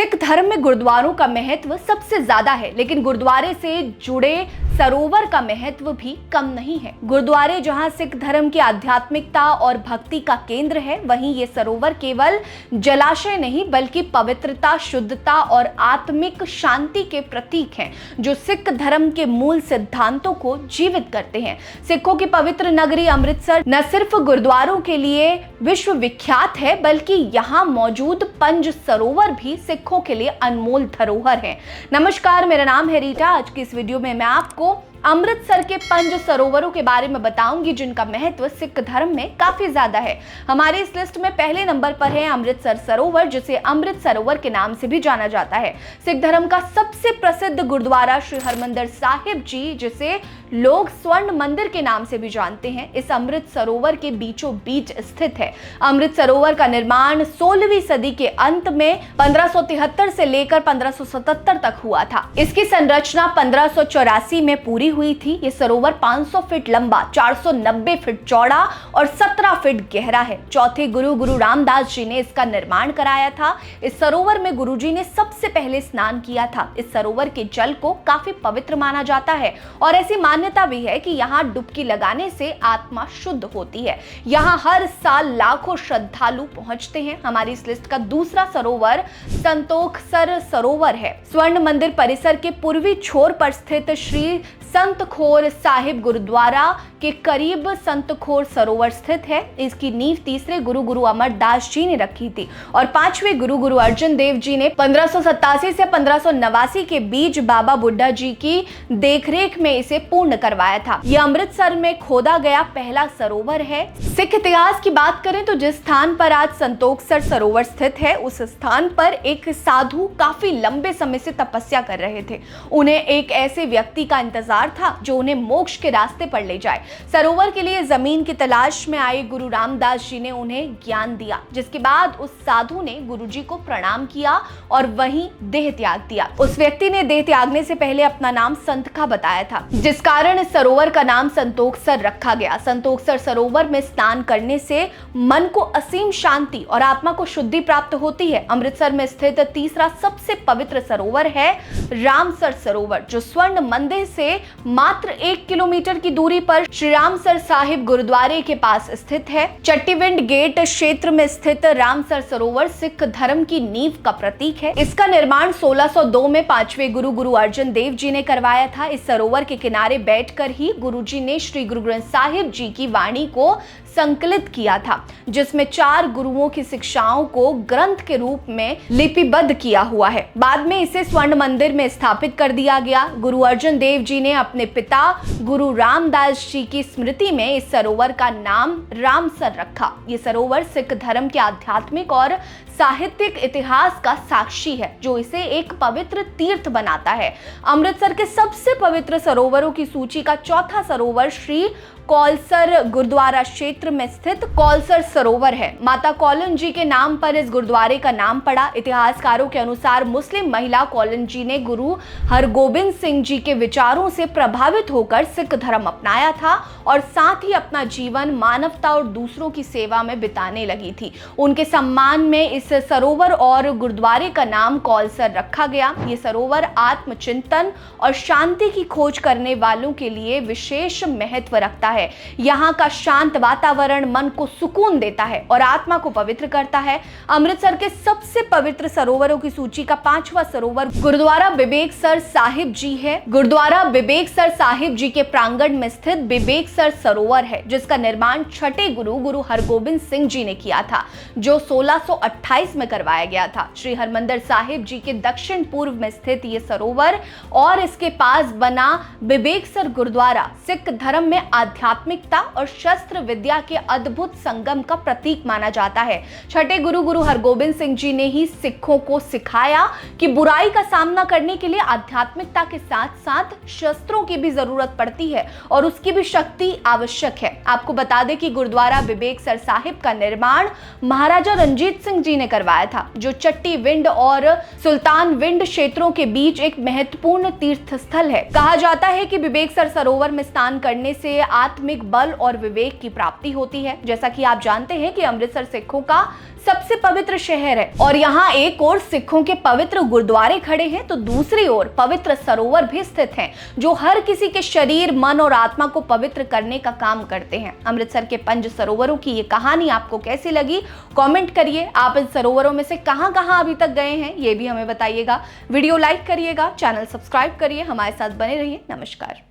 सिख धर्म में गुरुद्वारों का महत्व सबसे ज्यादा है, लेकिन गुरुद्वारे से जुड़े सरोवर का महत्व भी कम नहीं है। गुरुद्वारे जहां सिख धर्म की आध्यात्मिकता और भक्ति का केंद्र है, वहीं ये सरोवर केवल जलाशय नहीं बल्कि पवित्रता, शुद्धता और आत्मिक शांति के प्रतीक हैं, जो सिख धर्म के मूल सिद्धांतों को जीवित करते हैं। सिखों की पवित्र नगरी अमृतसर न सिर्फ गुरुद्वारों के लिए विश्व विख्यात है, बल्कि यहाँ मौजूद पंज सरोवर भी सिखों के लिए अनमोल धरोहर हैं। नमस्कार, मेरा नाम है रीटा। आज की इस वीडियो में मैं आपको अमृतसर के पंज सरोवरों के बारे में बताऊंगी, जिनका महत्व सिख धर्म में काफी ज्यादा है। हमारी इस लिस्ट में पहले नंबर पर है अमृतसर सरोवर, जिसे अमृत सरोवर के नाम से भी जाना जाता है। सिख धर्म का सबसे प्रसिद्ध गुरुद्वारा श्री हरमंदिर साहिब जी, जिसे लोग स्वर्ण मंदिर के नाम से भी जानते हैं, इस अमृत सरोवर के बीचों बीच स्थित है। अमृत सरोवर का निर्माण 16वीं सदी के अंत में 1573 से लेकर 1577 तक हुआ था। इसकी संरचना 1584 में पूरी हुई थी। ये सरोवर 500 फीट लंबा, 490 फीट चौड़ा और 17 फीट गहरा है। चौथे गुरु रामदास जी ने इसका निर्माण कराया था। इस सरोवर में गुरुजी ने सबसे पहले स्नान किया था। इस सरोवर के जल को काफी पवित्र माना जाता है और ऐसी मान्यता भी है कि यहाँ डुबकी लगाने से आत्मा शुद्ध होती है। यहाँ हर साल लाखों श्रद्धालु पहुंचते हैं। हमारी इस लिस्ट का दूसरा सरोवर संतोखसर सरोवर है। स्वर्ण मंदिर परिसर के पूर्वी छोर पर स्थित श्री संतखोर साहिब गुरुद्वारा के करीब संतखोर सरोवर स्थित है। इसकी नींव तीसरे गुरु अमरदास जी ने रखी थी और पांचवें गुरु अर्जुन देव जी ने 1587 से 1589 के बीच बाबा बुड्ढा जी की देखरेख में इसे पूर्ण करवाया था। यह अमृतसर में खोदा गया पहला सरोवर है। सिख इतिहास की बात करें तो जिस स्थान पर आज संतोखसर सरोवर स्थित है, उस स्थान पर एक साधु काफी लंबे समय से तपस्या कर रहे थे। उन्हें एक ऐसे व्यक्ति का इंतजार था जो उन्हें मोक्ष के रास्ते पर ले जाए। सरोवर के लिए जमीन की तलाश में आए गुरु रामदास जी ने उन्हें ज्ञान दिया, जिसके बाद उस साधु ने गुरुजी को प्रणाम किया और वहीं देह त्याग दिया। उस व्यक्ति ने देह त्यागने से पहले अपना नाम संत का बताया था, जिस कारण इस सरोवर का नाम संतोखसर रखा गया। संतोखसर सरोवर में स्नान करने से मन को असीम शांति और आत्मा को शुद्धि प्राप्त होती है। अमृतसर में स्थित तीसरा सबसे पवित्र सरोवर है रामसर सरोवर, जो स्वर्ण मंदिर से मात्र 1 किलोमीटर की दूरी पर श्री रामसर साहिब गुरुद्वारे के पास स्थित है। चट्टीविंड गेट क्षेत्र में स्थित रामसर सरोवर सिख धर्म की नींव का प्रतीक है। इसका निर्माण 1602 में पांचवें गुरु अर्जुन देव जी ने करवाया था। इस सरोवर के किनारे बैठकर ही गुरुजी ने श्री गुरु ग्रंथ साहिब जी की वाणी को संकलित किया था, जिसमें 4 गुरुओं की शिक्षाओं को ग्रंथ के रूप में लिपिबद्ध किया हुआ है। बाद में इसे स्वर्ण मंदिर में स्थापित कर दिया गया। गुरु अर्जुन देव जी ने अपने पिता गुरु रामदास जी की स्मृति में इस सरोवर का नाम रामसर रखा। ये सरोवर सिख धर्म के आध्यात्मिक और साहित्यिक इतिहास का साक्षी है, जो इसे एक पवित्र तीर्थ बनाता है। अमृतसर के सबसे पवित्र सरोवरों की सूची का चौथा सरोवर श्री कौलसर गुरुद्वारा क्षेत्र में स्थित कौलसर सरोवर है। माता कौलन जी के नाम पर इस गुरुद्वारे का नाम पड़ा। इतिहासकारों के अनुसार मुस्लिम महिला कौलन जी ने गुरु हरगोबिंद सिंह जी के विचारों से प्रभावित होकर सिख धर्म अपनाया था और साथ ही अपना जीवन मानवता और दूसरों की सेवा में बिताने लगी थी। उनके सम्मान में इस सरोवर और गुरुद्वारे का नाम कौलसर रखा गया। ये सरोवर आत्मचिंतन और शांति की खोज करने वालों के लिए विशेष महत्व रखता है। यहाँ का शांत वातावरण मन को सुकून देता है और आत्मा को पवित्र करता है। अमृतसर के सबसे पवित्र सरोवरों की सूची का 5वां सरोवर गुरुद्वारा बिबेकसर साहिब जी है। गुरुद्वारा बिबेकसर साहिब जी के प्रांगण में स्थित बिबेकसर सरोवर है, जिसका निर्माण छठे गुरु हरगोबिंद सिंह जी ने किया था, जो 1628 में करवाया गया था। श्री हरमंदिर साहिब जी के दक्षिण पूर्व में स्थित ये सरोवर और इसके पास बना बिबेकसर गुरुद्वारा सिख धर्म में आध्यात्मिकता और शस्त्र विद्या के अद्भुत संगम का प्रतीक माना जाता है। छठे गुरु हरगोबिंद सिंह जी ने ही सिखों को सिखाया कि बुराई का सामना करने के लिए आध्यात्मिकता के साथ साथ शस्त्रों की भी जरूरत पड़ती है और उसकी भी शक्ति आवश्यक है। आपको बता दें कि गुरुद्वारा बिबेकसर साहिब का निर्माण महाराजा रंजीत सिंह जी ने करवाया था, जो चट्टी विंड और सुल्तान विंड क्षेत्रों के बीच एक महत्वपूर्ण तीर्थ स्थल है। कहा जाता है कि बिबेकसर सरोवर में स्नान करने से आध्यात्मिक बल और विवेक की प्राप्ति होती है। जैसा कि आप जानते हैं कि अमृतसर सिखों का सबसे पवित्र शहर है और यहाँ एक ओर सिखों के पवित्र गुरुद्वारे खड़े हैं तो दूसरी ओर पवित्र सरोवर भी स्थित हैं, जो हर किसी के शरीर, मन और आत्मा को पवित्र करने का काम करते हैं। अमृतसर के 5 सरोवरों की ये कहानी आपको कैसी लगी, कमेंट करिए। आप इन सरोवरों में से कहां कहां अभी तक गए हैं ये भी हमें बताइएगा। वीडियो लाइक करिएगा, चैनल सब्सक्राइब करिए, हमारे साथ बने रहिए। नमस्कार।